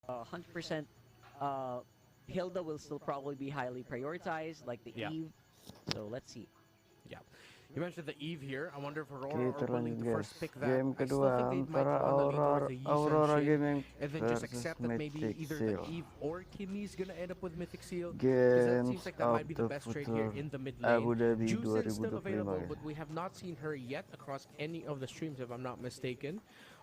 100%. Hilda will still probably be highly prioritized, like the Yeah. Eve. So let's see. Yeah. You mentioned the Eve here. I wonder if Aurora Kita are willing lanjut to guys. first pick that. Game I still think kedua they might antara want to lean towards Aurora, the Yi Sun Aurora Shin Gaming and then just versus accept that maybe Mythic either the Seal. Eve or Kimmy's gonna end up with Mythic Seal because that seems Games like that might of be the the best trade here Future in the mid Abu lane. Dhabi Jusin's still 2025 available, guys. but we have not seen her yet across any of the streams if I'm not mistaken.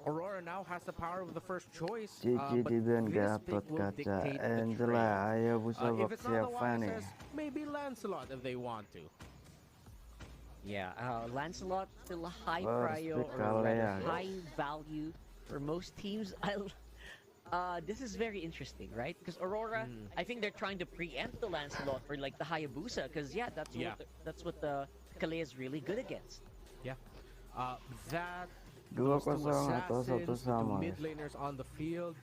Aurora now has the power of the first choice, but CCTV this pick Gatot will Kaca dictate the trade. Angela Hayabusa If it's not the siapa nih? YSS, maybe Lancelot if they want to. Yeah, Lancelot still a high First prio, pick or rather Kalea, high guys. value for most teams. This is very interesting, right? Because Aurora, I think they're trying to preempt the Lancelot for like the Hayabusa, because yeah, that's what the Kalea is really good against. Yeah. That Dua those two kosong atau satu assassins, the two sama mid guys. laners on the field.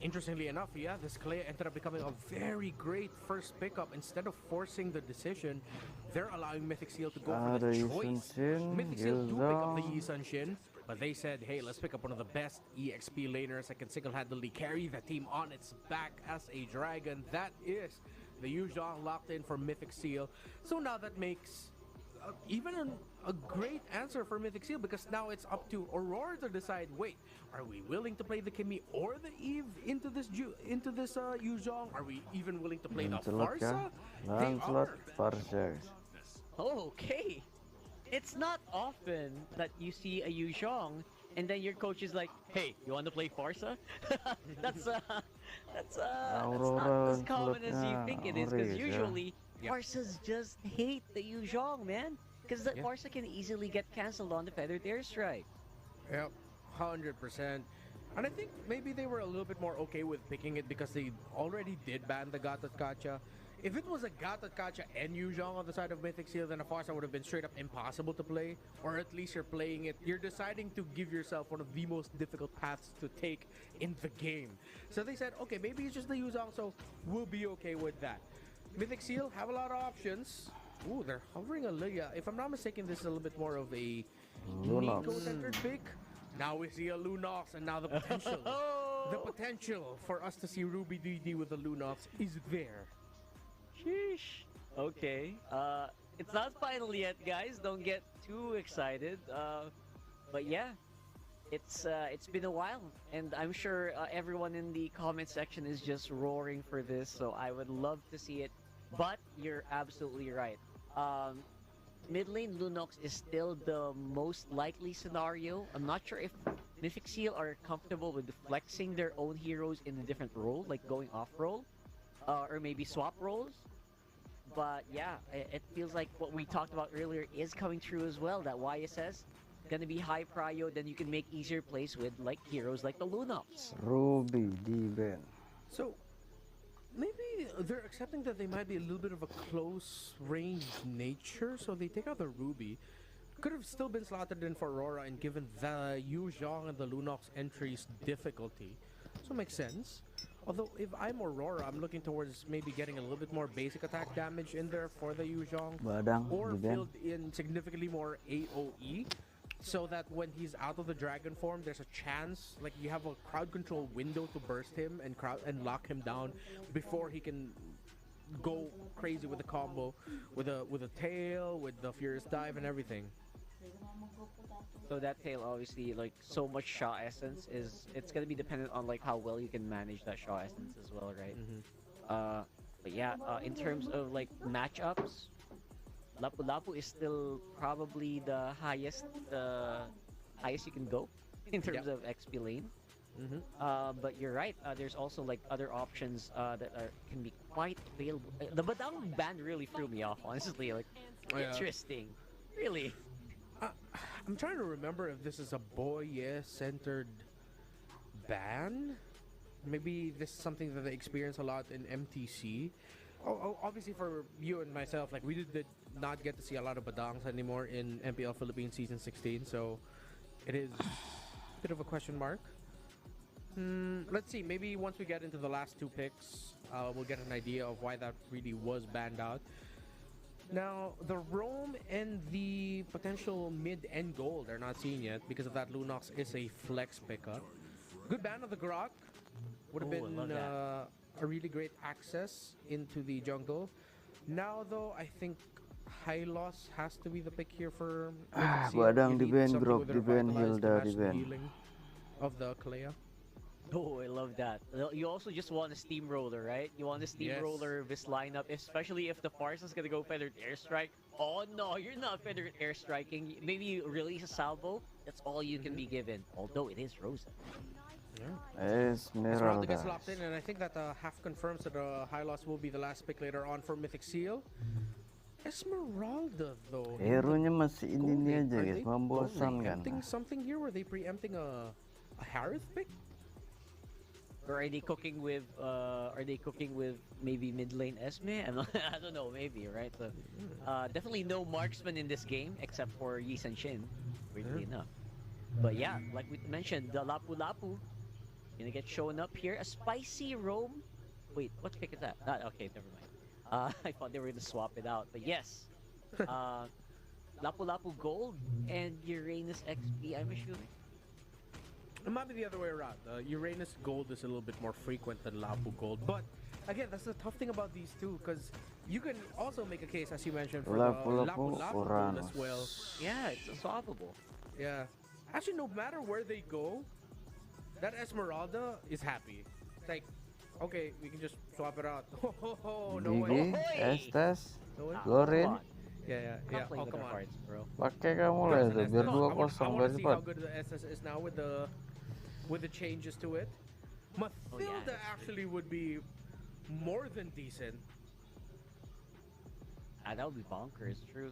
Interestingly enough, yeah, this Kalea ended up becoming a very great first pickup. Instead of forcing the decision, they're allowing Mythic Seal to go for the Ada Yi choice. Sun Shin, Mythic Seal do pick up the Yuzong. Yi Sun Shin, but they said, hey, let's pick up one of the best EXP laners that can single-handedly carry the team on its back as a dragon. That is the Yuzhong locked in for Mythic Seal. So now that makes even a great answer for Mythic Seal, because now it's up to Aurora to decide, wait, are we willing to play the Kimmy or the Eve into this Yuzhong? Are we even willing to play the Lancelot Farsa? kah? They Lancelot are. Farsa guys. Okay. It's not often that you see a Yuzhong and then your coach is like, "Hey, you want to play Farsa?" that's that's not Aurora as common as you Slotnya think it is, because Oris ya. usually Farsas just hate the Yuzhong, man. Because the Yeah. Farsa can easily get cancelled on the feathered airstrike. Yep, 100%. And I think maybe they were a little bit more okay with picking it because they already did ban the Gatot Kacha. If it was a Gatot Kacha and Yuzhong on the side of Mythic Seal, then a Farsa would have been straight up impossible to play. Or at least you're playing it, you're deciding to give yourself one of the most difficult paths to take in the game. So they said, okay, maybe it's just the Yuzhong, so we'll be okay with that. Mythic Seal have a lot of options. Ooh, they're hovering a Lilia. If I'm not mistaken, this is a little bit more of a Lunox. Nico-centered pick. Now we see a Lunox, and now the potential, the potential for us to see Ruby DD with the Lunox is there. Sheesh. Okay. It's not final yet, guys. Don't get too excited. But yeah, it's been a while, and I'm sure everyone in the comment section is just roaring for this. So I would love to see it. But you're absolutely right. Mid lane Lunox is still the most likely scenario. I'm not sure if Mythic Seal are comfortable with flexing their own heroes in a different role, like going off role, or maybe swap roles. But yeah, it feels like what we talked about earlier is coming true as well. That YSS gonna be high prio, then you can make easier plays with like heroes like the Lunox. Ruby di ban. So maybe they're accepting that they might be a little bit of a close range nature, so they take out the Ruby. Could have still been slotted in for Aurora and given the Yu Zhong and the Lunox entries difficulty. So it makes sense. Although if I'm Aurora, I'm looking towards maybe getting a little bit more basic attack damage in there for the Yu Zhong. Badang Or di ban. filled in significantly more AoE, so that when he's out of the dragon form, there's a chance, like you have a crowd control window to burst him and lock him down before he can go crazy with the combo, with a tail, with the furious dive and everything. So that tail, obviously, like so much Shaw essence it's gonna be dependent on like how well you can manage that Shaw essence as well, right? But yeah, in terms of like matchups, Lapu Lapu is still probably the highest you can go in terms of XP lane. But you're right. There's also like other options that can be quite available. The Badang band really threw me off, honestly. Like, Oh, yeah. interesting, really. I'm trying to remember if this is a boy-centered ban. Maybe this is something that they experience a lot in MTC. Obviously for you and myself, like we did not get to see a lot of Badangs anymore in MPL Philippines Season 16, so it is a bit of a question mark. Let's see, maybe once we get into the last two picks, we'll get an idea of why that really was banned out. Now, the Roam and the potential mid-end gold are not seen yet because of that Lunox is a flex pickup. Good ban of the Grok. Would have Oh, I been love that. a really great access into the jungle. Now, though, I think Hylos has to be the pick here for Mythic Seal. Badang You di need ban, something Grok with di ban, Revitalize to Hilda match di the ban. healing of the Kalea. Oh, I love that. You also just want a steamroller, right? You want a steamroller this lineup, especially if the Farce is gonna go feathered airstrike. Oh no, you're not feathered airstriking. Maybe you release a salvo. That's all you can be given. Although it is Rosa. Yeah. Esmeralda gets locked in, Esmeralda. and I think that half confirms that Hylos will be the last pick later on for Mythic Seal. Esmeralda, though. in the Hero-nya masih ini gold lane, aja are guys, they membosankan. preempting something here? Were they preempting a Harith pick? Or are they cooking with maybe mid lane Esme? I don't know, maybe, right? So definitely no marksman in this game except for Yi San Shin, weirdly enough. But yeah, like we mentioned, the Lapu Lapu gonna get shown up here. A spicy roam. Wait, what pick is that? Okay, never mind. I thought they were gonna swap it out, but yes. Lapu Lapu Gold and Uranus XP, I'm assuming. It might be the other way around. Uranus Gold is a little bit more frequent than Lapu Gold, but again, that's the tough thing about these two, because you can also make a case, as you mentioned, for Lapu the Lapu, Lapu Lapu Gold as Uranus. well. Yeah, it's unsolvable. Yeah. Actually, no matter where they go, that Esmeralda is happy. It's like, okay, we can just swap it out. Oh, no Gigi, way. Ahoy! Estes, No way. Gorin. Come on. Yeah. Can't play Oh, with come our on. hearts, bro. Pakai kamu Guys, lah an itu, biar SS. 2-0 I want biar to see cepat. how good the SS is now with the changes to it. Mathilda that's actually would be more than decent. That would be bonkers, true.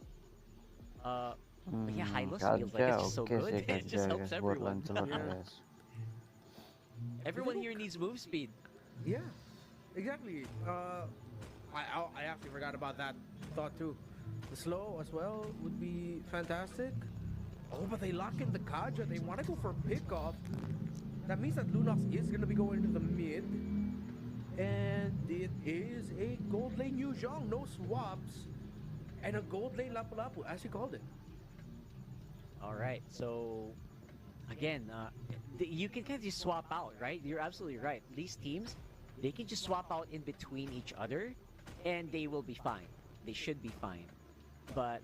But Hmm, yeah, Hylos feels like it's just so oke good. sih It just Kaja helps guys buat everyone. Lancelot Yeah. guys. Everyone here needs move speed. Yeah, exactly. I actually forgot about that thought too. The slow as well would be fantastic. Oh, but they lock in the Kaja. They want to go for pickoff. That means that Lunox is going to be going into the mid. And it is a gold lane Yu Zhong. No swaps. And a gold lane Lapu Lapu, as you called it. All right, so again, you can kind of just swap out, right? You're absolutely right. These teams, they can just swap out in between each other, and they will be fine. They should be fine. But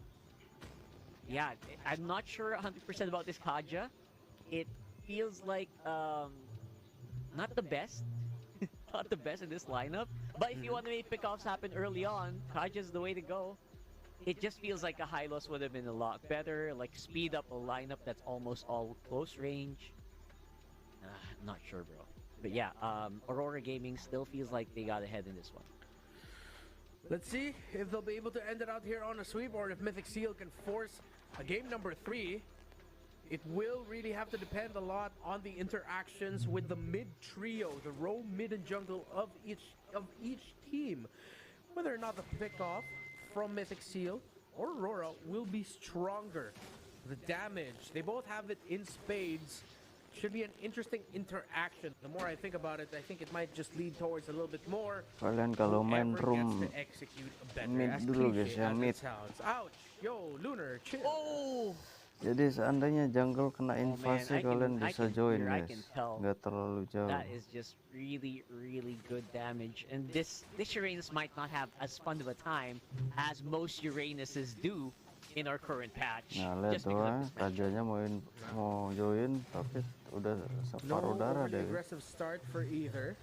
yeah, I'm not sure 100% about this Kaja. It feels like not the best, not the best in this lineup. But if you want to make pickoffs happen early on, Kaja's the way to go. It just feels like a Hylos would have been a lot better, like speed up a lineup that's almost all close range. I'm not sure, bro. But yeah, Aurora Gaming still feels like they got ahead in this one. Let's see if they'll be able to end it out here on a sweep, or if Mythic Seal can force a game number 3. It will really have to depend a lot on the interactions with the mid trio, the roam, mid, and jungle of each team. Whether or not the pickoff from Mythic Seal or Aurora will be stronger. The damage, they both have it in spades. Should be an interesting interaction. The more I think about it, I think it might just lead towards a little bit more. Kalian kalau main Whoever room gets to execute better, mid as dulu cliche guys ya, as it mid. sounds. Ouch! Yo, Lunar, chill. Oh! Jadi seandainya jungle kena invasi, I can- kalian I bisa can join hear, I guys. can tell. Nggak terlalu jauh. That is just really, really good damage. And this Uranus might not have as fun of a time as most Uranuses do in our current patch. Nah, lihat Just tuh because of this match. Kajanya mau join tapi udah No separuh darah overly deh. aggressive start for either.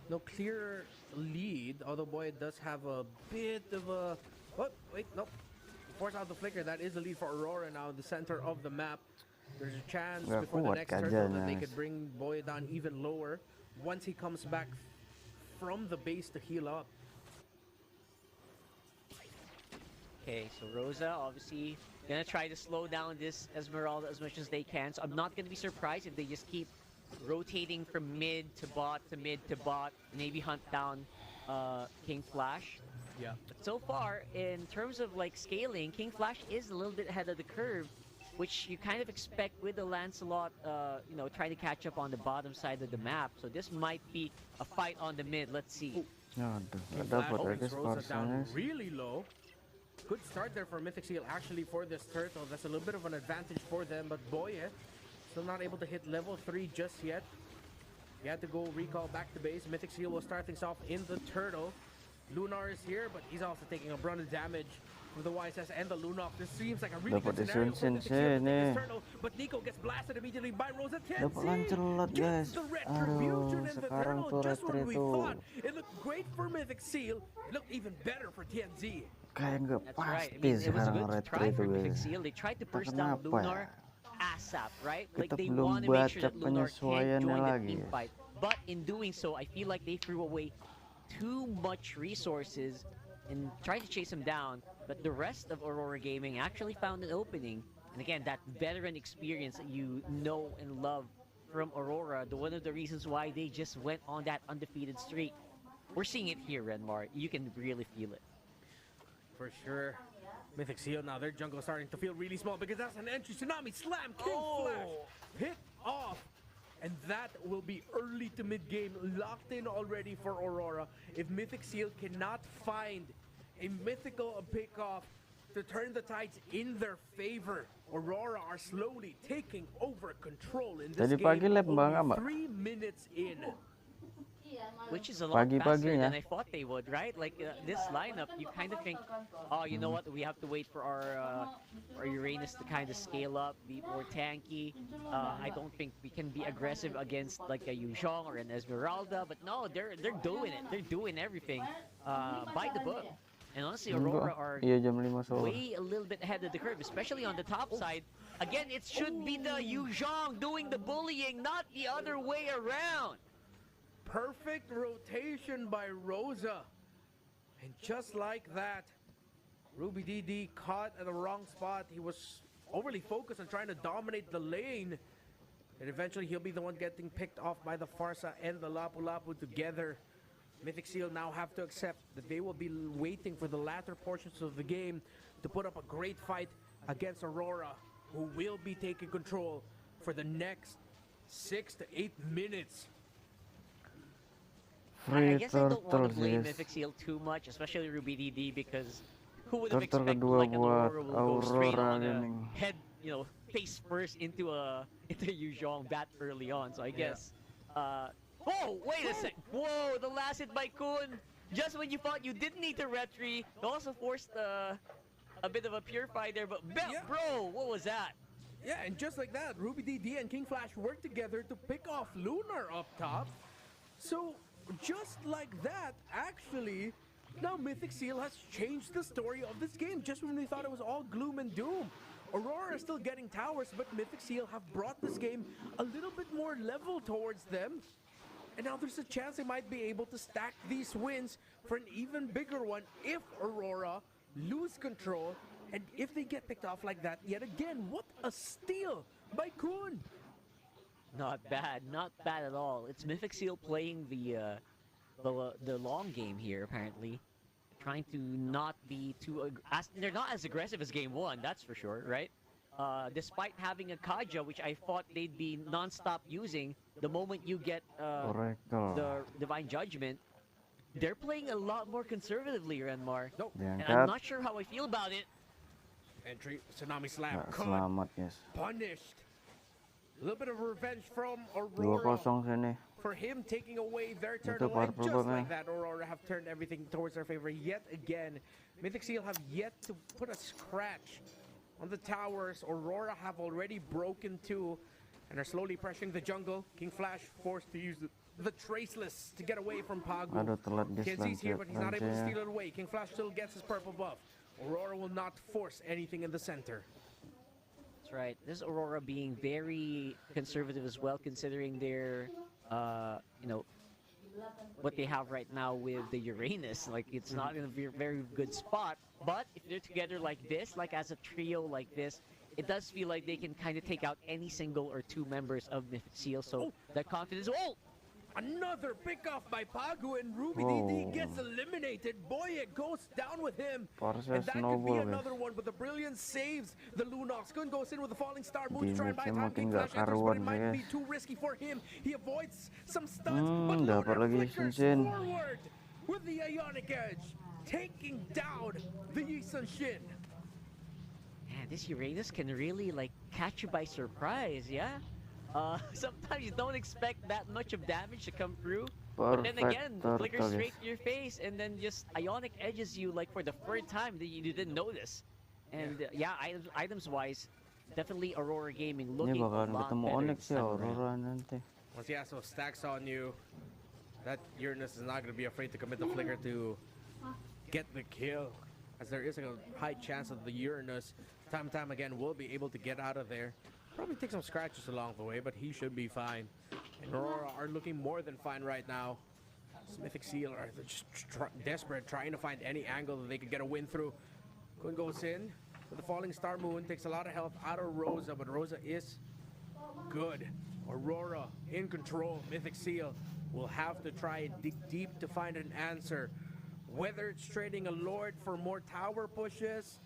No clear lead, although boy, it does have a bit of a... Oh, wait, nope. Force out the flicker. That is the lead for Aurora now in the center of the map. There's a chance Nggak before the kuat next turtle that they Kajanya. could bring Boy down even lower once he comes back from the base to heal up. Okay, so Rosa obviously gonna try to slow down this Esmeralda as much as they can. So I'm not gonna be surprised if they just keep rotating from mid to bot to mid to bot, maybe hunt down King Flash. Yeah. But so far, in terms of like scaling, King Flash is a little bit ahead of the curve, which you kind of expect with the Lancelot, trying to catch up on the bottom side of the map. So this might be a fight on the mid. Let's see. Aduh, King nggak Flash dapat ya brings guys Rosa down parsanya. really low. Good start there for Mythic Seal actually for this turtle. That's a little bit of an advantage for them, but Boye still not able to hit level 3 just yet. He had to go recall back to base. Mythic Seal will start things off in the Turtle. Lunar is here, but he's also taking a brunt of damage from the YSS and the Lunok. This seems like a really Dapat good scenario for disunsin Mythic Seal to take sini. his Turtle, but Nico gets blasted immediately by Rosa. Dapat lancelot, guys. Gets the retribution Aduh, in the sekarang Turtle. tuh Just when retri we tuh thought it looked great for Mythic Seal, it looked even better for TNZ. kayak nggak That's right. I pasti mean, it was a sekarang good retri try itu for Mythic guys. Seal. They tried to Entah burst down kenapa Lunar ya. ASAP, right? Like Kita they belum want to make sure baca that Lunar can't penyesuaiannya join the lagi, team guys. fight. But in doing so, I feel like they threw away too much resources in trying to chase him down. But the rest of Aurora Gaming actually found an opening. And again, that veteran experience that you know and love from Aurora, one of the reasons why they just went on that undefeated streak. We're seeing it here, Renmar. You can really feel it. For sure. Mythic Seal now, their jungle is starting to feel really small because that's an entry tsunami slam. King Flash hit off. And that will be early to mid-game, locked in already for Aurora. If Mythic Seal cannot find a mythical pick-off to turn the tides in their favor, Aurora are slowly taking over control in this Tadi pagi game. lab Mbak, Only Mbak? 3 minutes in. Which is a lot faster Pagi-paginya. than I thought they would, right? Like this lineup, you kind of think, oh, you know what? We have to wait for our Uranus to kind of scale up, be more tanky. I don't think we can be aggressive against like a Yuzhong or an Esmeralda, but no, they're doing it. They're doing everything by the book. And honestly, Aurora are Iya jam 5 sore. way a little bit ahead of the curve, especially on the top side. Again, it should be the Yuzhong doing the bullying, not the other way around. Perfect rotation by Rosa. And just like that, Ruby DD caught at the wrong spot. He was overly focused on trying to dominate the lane. And eventually he'll be the one getting picked off by the Farsa and the Lapu Lapu together. Mythic Seal now have to accept that they will be waiting for the latter portions of the game to put up a great fight against Aurora, who will be taking control for the next 6 to 8 minutes. I guess I don't want Turtle to blame guys. Mythic Seal too much, especially Ruby DD, because who would have Turtle expected kedua like an buat Aurora will go straight Aurora on a Gaming. head, face first into Yuzhong bat early on. So I guess. Oh, wait a sec! Whoa, the last hit by Kun. Just when you thought you didn't need to retry, you also forced a bit of a purify there. But bro, what was that? Yeah, and just like that, Ruby DD and King Flash worked together to pick off Lunar up top. So, just like that, actually, now Mythic Seal has changed the story of this game just when we thought it was all gloom and doom. Aurora is still getting towers, but Mythic Seal have brought this game a little bit more level towards them. And now there's a chance they might be able to stack these wins for an even bigger one if Aurora lose control. And if they get picked off like that yet again, what a steal by Kun! Not bad at all. It's Mythic Seal playing the long game here, apparently, trying to not be too they're not as aggressive as game one, that's for sure, right? Despite having a Kaja, which I thought they'd be non-stop using the moment you get the Divine Judgment, they're playing a lot more conservatively, Renmar. Nope. And I'm not sure how I feel about it. Entry, Tsunami Slam, Nggak caught, selamat guys. punished. A little bit of revenge from 2-0 Aurora sini. for him taking away their turn. Itu And power just probabnya. like that, Aurora have turned everything towards their favor yet again. Mythic Seal have yet to put a scratch on the towers. Aurora have already broken two and are slowly pressuring the jungle. King Flash forced to use the Traceless to get away from Pagu. Aduh telat guys Kenzi's here, but he's not able to lancenya. steal it away. King Flash still gets his purple buff. Aurora will not force anything in the center. That's right. This is Aurora being very conservative as well, considering their, what they have right now with the Uranus. Like, it's not in a very good spot. But if they're together like this, like as a trio like this, it does feel like they can kind of take out any single or two members of Mythic Seal. So that confidence. Oh! Another pick off by Pagu, and Ruby Oh. DD gets eliminated. Boy, it goes down with him. Parsa And that could be snowball guys. another one, but the Brilliance saves the Lunox. Gun goes in with a falling star. Moon to try and buy Damage-nya time. makin King nggak Flash enters, but it karuan might sih, be guys. too risky for him. He avoids some stuns, but dapat Lunar lagi flickers Shinshin. forward with the Ionic Edge, taking down the Yisun Shin. Man, this Uranus can really, like, catch you by surprise, yeah? Sometimes you don't expect that much of damage to come through. But then Perfect again, the flicker turtle, straight guys. to your face, and then just Ionic edges you like for the third time that you didn't notice. And yeah, items wise, definitely Aurora Gaming Ini looking a bakalan lot ketemu better Onyx this ya time around. Aurora nanti. Once Yasuo stacks on you, that Uranus is not going to be afraid to commit the flicker to get the kill. As there is a high chance that the Uranus, time and time again, will be able to get out of there. Probably take some scratches along the way, but he should be fine. And Aurora are looking more than fine right now. Mythic Seal are just desperate, trying to find any angle that they could get a win through. Kun goes in with the Falling Star Moon, takes a lot of health out of Rosa, but Rosa is good. Aurora in control. Mythic Seal will have to try and dig deep to find an answer. Whether it's trading a Lord for more tower pushes,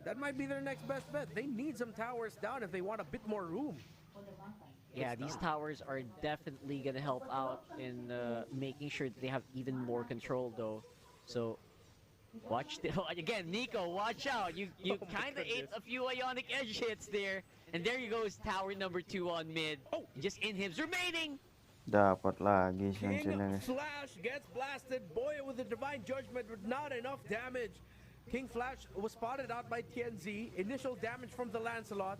that might be their next best bet. They need some towers down if they want a bit more room. Yeah, these towers are definitely gonna help out in making sure that they have even more control, though. So, watch the again, Nico. Watch out! You Oh my kind of ate goodness. a few Ionic Edge hits there, and there you goes tower number 2 on mid. Oh. Just inhibs remaining. Dapat lagi siyang King sila, guys. Flash gets blasted. Boya with the Divine Judgment with not enough damage. King Flash was spotted out by TNZ. Initial damage from the Lancelot.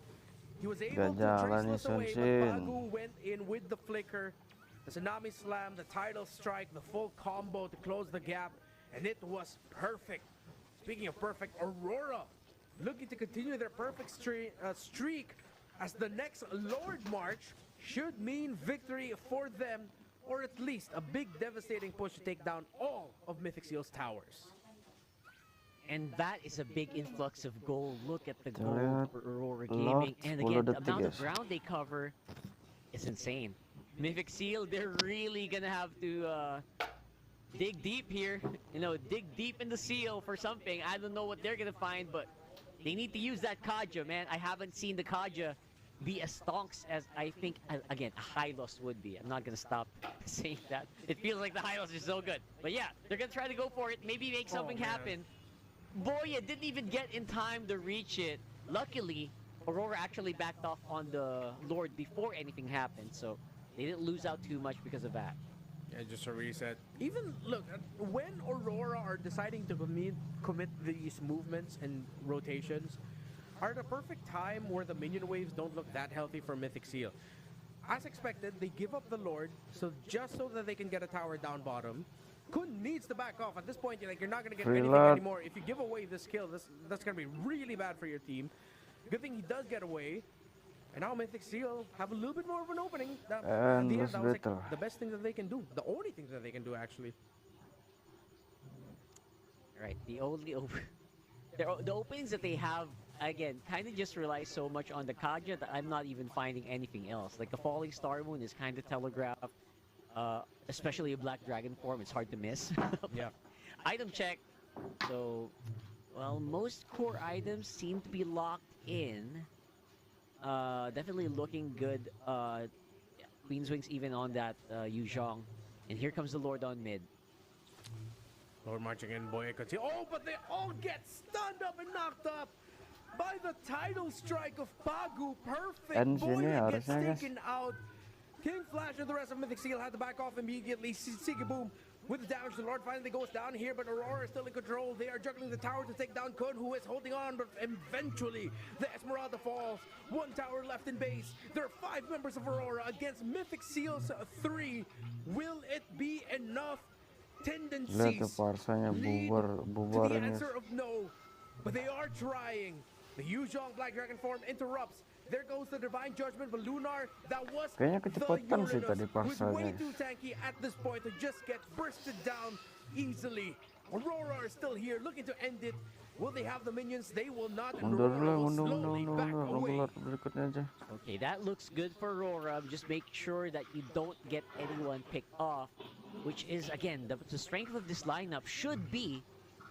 He was able to Jalan traceless ni away, but Sunsin. Bagu went in with the flicker. The Tsunami Slam, the Tidal Strike, the full combo to close the gap, and it was perfect. Speaking of perfect, Aurora looking to continue their perfect streak as the next Lord March should mean victory for them, or at least a big devastating push to take down all of Mythic Seal's towers. And that is a big influx of gold. Look at the gold Lihat, for Aurora lot, Gaming. And 10 again, the detik, amount of guys. ground they cover is insane. Mythic Seal, they're really gonna have to dig deep here. You know, dig deep in the seal for something. I don't know what they're gonna find, but they need to use that Kaja, man. I haven't seen the Kaja be as stonks as I think, again, a Hylos would be. I'm not gonna stop saying that. It feels like the Hylos is so good. But yeah, they're gonna try to go for it. Maybe make something man. happen. Boya didn't even get in time to reach it. Luckily, Aurora actually backed off on the Lord before anything happened, so they didn't lose out too much because of that. Yeah, just a reset. Even look, when Aurora are deciding to commit these movements and rotations, are the perfect time where the minion waves don't look that healthy for Mythic Seal. As expected, they give up the Lord, so just so that they can get a tower down bottom. Kun needs to back off. At this point, you're not going to get anything Freelot. anymore. If you give away this kill, that's going to be really bad for your team. Good thing he does get away. And now Mythic Seal have a little bit more of an opening. At the And end, was that was like better. the best thing that they can do. The only thing that they can do, actually. Right, the only the openings that they have, again, kind of just rely so much on the Kaja that I'm not even finding anything else. Like the Falling Star Moon is kind of telegraphed, especially a Black Dragon form. It's hard to miss. Yeah. Item check. So, well, most core items seem to be locked in. Definitely looking good. Queen's Wings even on that Yu Zhong. And here comes the Lord on mid. Lord marching in, Boya continue. Oh, but they all get stunned up and knocked up by the tidal strike of Bagu. Perfect. And sini Boya gets harusnya, guys. taken out. King Flash and the rest of Mythic Seal had to back off immediately. Boom. With the damage, the Lord finally goes down here, but Aurora is still in control. They are juggling the tower to take down Kun, who is holding on, but eventually the Esmeralda falls. One tower left in base. There are 5 members of Aurora against Mythic Seal's 3. Will it be enough? Lihat tuh Tendencies parsanya lead bubar to the bubarin, guys. answer of no, but they are trying. The Yu Zhong Black Dragon form interrupts. There goes the Divine Judgment, but Lunar, that was Kayaknya the kecepatan sih Uranus, tadi who's parsa, way guys. too tanky at this point to just get bursted down easily. Aurora is still here, looking to end it. Will they have the minions? They will not, and Mundur Aurora lah, will mundur, slowly mundur, back mundur. away. Regular berikutnya aja. Okay, that looks good for Aurora. Just make sure that you don't get anyone picked off, which is, again, the strength of this lineup should be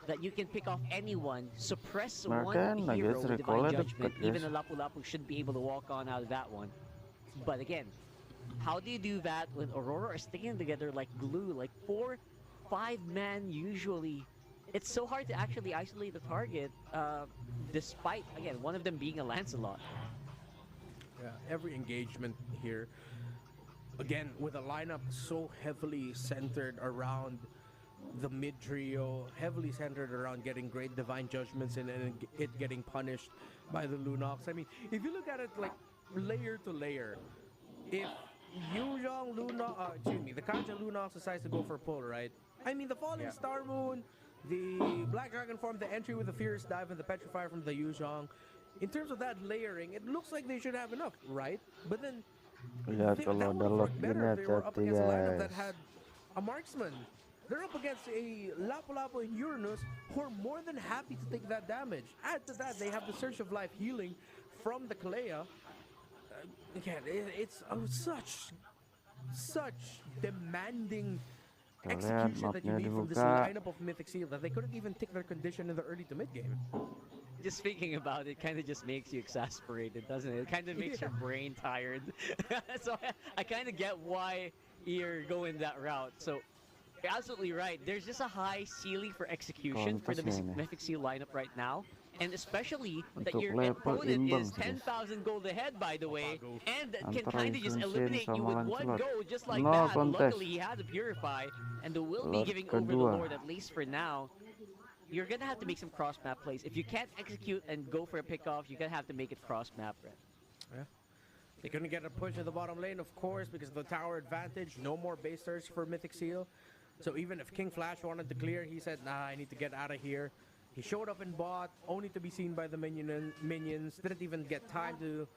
that you can pick off anyone, suppress Nah, one kan, hero guys, with recall-nya Divine Judgment. deket, Even guys. a Lapu Lapu should be able to walk on out of that one. But again, how do you do that when Aurora are sticking together like glue, like 4, 5 man usually? It's so hard to actually isolate the target, despite, again, one of them being a Lancelot. every engagement here. Again, with a lineup so heavily centered around the mid trio, heavily centered around getting great divine judgments and it getting punished by the Lunox. I mean, if you look at it like layer to layer, if Yuzhong Lunox, the Kanja Lunox decides to go for pull, right? I mean, the Falling Star Moon, the Black Dragon form, the entry with the Fierce Dive, and the Petrify from the Yuzhong. In terms of that layering, it looks like they should have enough, right? But then Lihat that kalau would udah have lock worked gini better if they were up hati-hati against a lineup that guys. had a marksman. They're up against a Lapu-Lapu and Uranus who are more than happy to take that damage. Add to that, they have the Search of Life healing from the Kalea. Again, it's such demanding Lihat execution that you mapnya need from this dibuka. lineup of Mythic Seal that they couldn't even take their condition in the early to mid game. Just thinking about it kind of just makes you exasperated, doesn't it? It kind of makes your brain tired. So I kind of get why you're going that route. So you're absolutely right. There's just a high ceiling for execution for the Kontes ya ini. Mythic Seal lineup right now. And especially that Untuk your level opponent imbang is sih, guys. 10,000 gold ahead, by the way, and can Antara kind of just Yunsin eliminate you sama with one Lancelot. go, just like No that. contest. Luckily, he has a Purify, and the will be Lord giving over the kedua. Lord, at least for now. You're gonna have to make some cross-map plays. If you can't execute and go for a pick-off, you're gonna have to make it cross-map, right? Yeah. They couldn't get a push in the bottom lane, of course, because of the tower advantage. No more base search for Mythic Seal. So even if King Flash wanted to clear, he said, nah, I need to get out of here. He showed up in bot, only to be seen by the minions. Didn't even get time to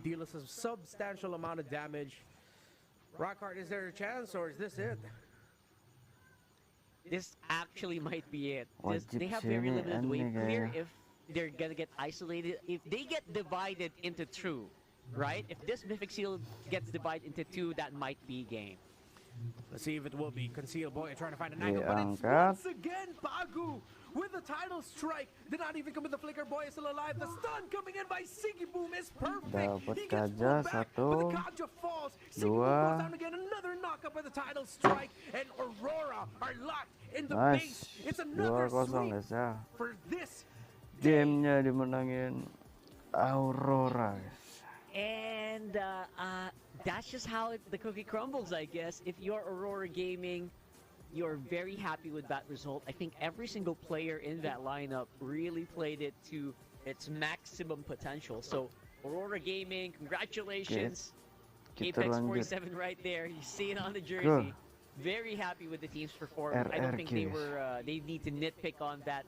deal a substantial amount of damage. Rockhart, is there a chance, or is this it? This actually might be it. Wajib They have sih very ini limited ini wave clear kayaknya. if they're gonna get isolated. If they get divided into two, right? If this Mythic Seal gets divided into two, that might be game. Let's see if it will be. Concealed Boy trying to find an angle, but it's Diangkat. once again Bagu with the title strike. Did not even come with the flicker. Boy is still alive. The stun coming in by Siggy Boom is perfect. Dapat He gets Kaja, pulled back, satu, but the Kaja falls. Siggy Boom dua. goes down again. Another knockup by the title strike, and Aurora are locked in the Nice. base. It's another 2-0 sweep guys ya. for this Gamenya dimenangin Aurora guys. And that's just how the cookie crumbles, I guess. If you're Aurora Gaming, you're very happy with that result. I think every single player in that lineup really played it to its maximum potential. So, Aurora Gaming, congratulations. Kita Apex lanjut. 47 right there. You see it on the jersey. Very happy with the team's performance. I don't think they RR, were. They need to nitpick on that